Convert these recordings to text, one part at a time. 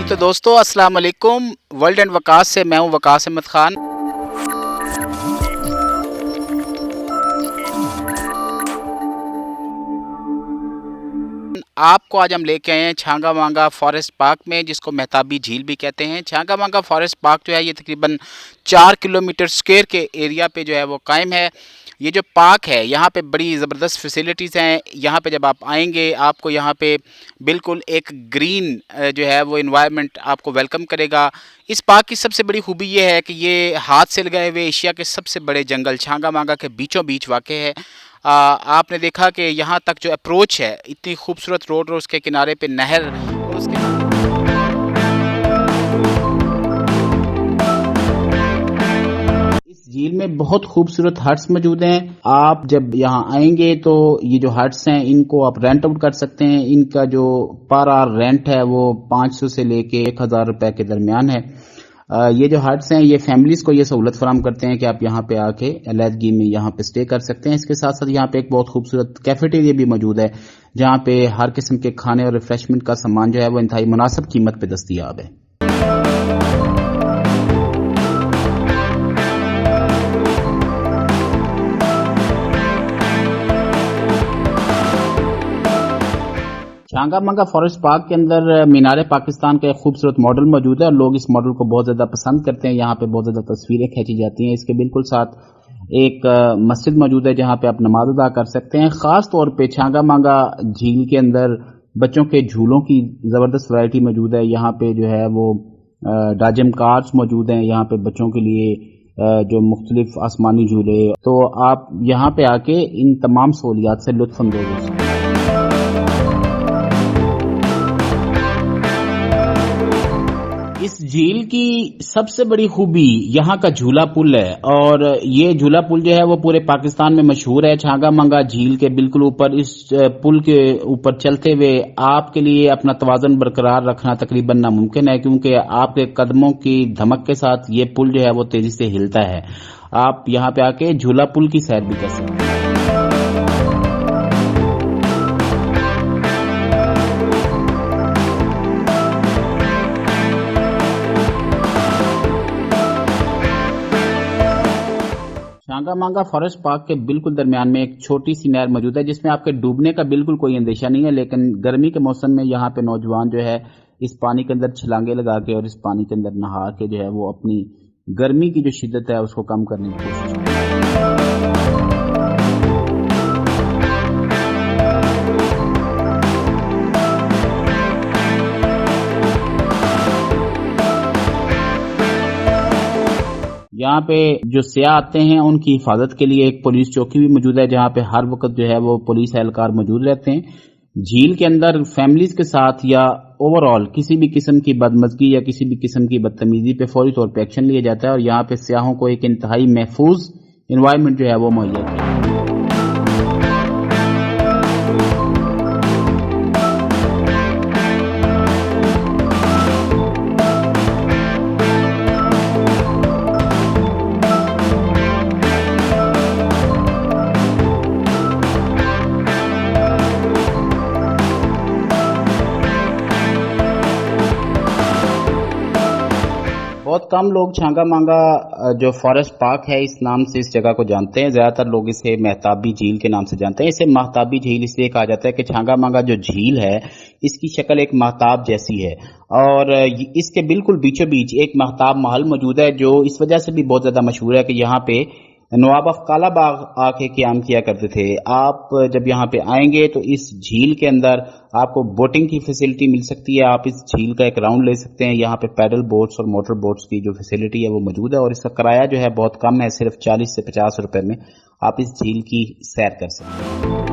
تو دوستو السلام علیکم. ورلڈ اینڈ وکاس سے میں ہوں وکاس احمد خان. آپ کو آج ہم لے کے آئے ہیں چھانگا مانگا فارسٹ پارک میں، جس کو مہتابی جھیل بھی کہتے ہیں. چھانگا مانگا فارسٹ پارک جو ہے یہ تقریباً 4 کلومیٹر اسکوائر کے ایریا پہ جو ہے وہ قائم ہے. یہ جو پارک ہے یہاں پہ بڑی زبردست فیسیلیٹیز ہیں. یہاں پہ جب آپ آئیں گے آپ کو یہاں پہ بالکل ایک گرین جو ہے وہ انوائرمنٹ آپ کو ویلکم کرے گا. اس پارک کی سب سے بڑی خوبی یہ ہے کہ یہ ہاتھ سے لگائے ہوئے ایشیا کے سب سے بڑے جنگل چھانگا مانگا کے بیچوں بیچ واقع ہے. آپ نے دیکھا کہ یہاں تک جو اپروچ ہے اتنی خوبصورت روڈ اور اس کے کنارے پہ نہر اور اس کے اس جھیل میں بہت خوبصورت ہٹس موجود ہیں. آپ جب یہاں آئیں گے تو یہ جو ہٹس ہیں ان کو آپ رینٹ آؤٹ کر سکتے ہیں. ان کا جو پر آور رینٹ ہے وہ 500 سے لے کے 1000 روپے کے درمیان ہے. یہ جو ہٹس ہیں یہ فیملیز کو یہ سہولت فراہم کرتے ہیں کہ آپ یہاں پہ آ کے علیحدگی میں یہاں پہ سٹے کر سکتے ہیں. اس کے ساتھ ساتھ یہاں پہ ایک بہت خوبصورت کیفیٹیریا بھی موجود ہے جہاں پہ ہر قسم کے کھانے اور ریفریشمنٹ کا سامان جو ہے وہ انتہائی مناسب قیمت پہ دستیاب ہے. چھانگا مانگا فارسٹ پارک کے اندر مینار پاکستان کا ایک خوبصورت ماڈل موجود ہے اور لوگ اس ماڈل کو بہت زیادہ پسند کرتے ہیں. یہاں پہ بہت زیادہ تصویریں کھینچی جاتی ہیں. اس کے بالکل ساتھ ایک مسجد موجود ہے جہاں پہ آپ نماز ادا کر سکتے ہیں. خاص طور پہ چھانگا مانگا جھیل کے اندر بچوں کے جھولوں کی زبردست ورائٹی موجود ہے. یہاں پہ جو ہے وہ ڈاجم کارس موجود ہیں یہاں پہ بچوں کے لیے جو مختلف آسمانی جھولے. تو آپ یہاں پہ آ کے ان تمام سہولیات سے لطف اندوز ہو سکتے ہیں. اس جھیل کی سب سے بڑی خوبی یہاں کا جھولا پل ہے اور یہ جھولا پل جو ہے وہ پورے پاکستان میں مشہور ہے. چھانگا مانگا جھیل کے بالکل اوپر اس پل کے اوپر چلتے ہوئے آپ کے لیے اپنا توازن برقرار رکھنا تقریباً ناممکن ہے کیونکہ آپ کے قدموں کی دھمک کے ساتھ یہ پل جو ہے وہ تیزی سے ہلتا ہے. آپ یہاں پہ آ کے جھولا پل کی سیر بھی کر سکتے ہیں. چھانگا مانگا فارسٹ پارک کے بالکل درمیان میں ایک چھوٹی سی نہر موجود ہے جس میں آپ کے ڈوبنے کا بالکل کوئی اندیشہ نہیں ہے. لیکن گرمی کے موسم میں یہاں پہ نوجوان جو ہے اس پانی کے اندر چھلانگے لگا کے اور اس پانی کے اندر نہا کے جو ہے وہ اپنی گرمی کی جو شدت ہے اس کو کم کرنے کی کوشش کرتے ہیں. یہاں پہ جو سیاح آتے ہیں ان کی حفاظت کے لیے ایک پولیس چوکی بھی موجود ہے جہاں پہ ہر وقت جو ہے وہ پولیس اہلکار موجود رہتے ہیں. جھیل کے اندر فیملیز کے ساتھ یا اوور آل کسی بھی قسم کی بدمزگی یا کسی بھی قسم کی بدتمیزی پہ فوری طور پہ ایکشن لیا جاتا ہے اور یہاں پہ سیاحوں کو ایک انتہائی محفوظ انوائرمنٹ جو ہے وہ مہیا کیا جاتا ہے. بہت کم لوگ چھانگا مانگا جو فارسٹ پارک ہے اس نام سے اس جگہ کو جانتے ہیں. زیادہ تر لوگ اسے مہتابی جھیل کے نام سے جانتے ہیں. اسے مہتابی جھیل اس لیے کہا جاتا ہے کہ چھانگا مانگا جو جھیل ہے اس کی شکل ایک مہتاب جیسی ہے اور اس کے بالکل بیچوں بیچ ایک مہتاب محل موجود ہے جو اس وجہ سے بھی بہت زیادہ مشہور ہے کہ یہاں پہ نواب آف کالا باغ آ کے قیام کیا کرتے تھے. آپ جب یہاں پہ آئیں گے تو اس جھیل کے اندر آپ کو بوٹنگ کی فیسلٹی مل سکتی ہے. آپ اس جھیل کا ایک راؤنڈ لے سکتے ہیں. یہاں پہ پیڈل بوٹس اور موٹر بوٹس کی جو فیسلٹی ہے وہ موجود ہے اور اس کا کرایہ جو ہے بہت کم ہے, صرف 40 سے 50 روپے میں آپ اس جھیل کی سیر کر سکتے ہیں.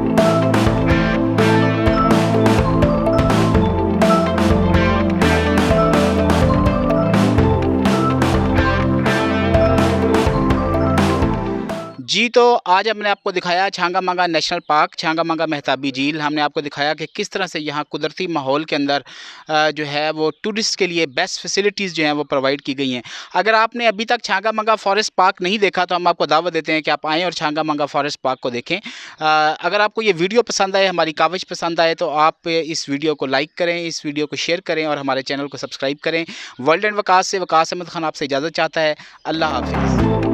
جی تو آج ہم نے آپ کو دکھایا چھانگا مانگا نیشنل پارک، چھانگا مانگا مہتابی جھیل. ہم نے آپ کو دکھایا کہ کس طرح سے یہاں قدرتی ماحول کے اندر جو ہے وہ ٹورسٹ کے لیے بیسٹ فیسلٹیز جو ہیں وہ پرووائڈ کی گئی ہیں. اگر آپ نے ابھی تک چھانگا مانگا فارسٹ پارک نہیں دیکھا تو ہم آپ کو دعوت دیتے ہیں کہ آپ آئیں اور چھانگا مانگا فارسٹ پارک کو دیکھیں. اگر آپ کو یہ ویڈیو پسند آئے، ہماری کاوش پسند آئے، تو آپ اس ویڈیو کو لائک کریں، اس ویڈیو کو شیئر کریں اور ہمارے چینل کو سبسکرائب کریں. ورلڈ اینڈ وکاس سے وکاس احمد خان آپ سے اجازت چاہتا ہے. اللہ حافظ.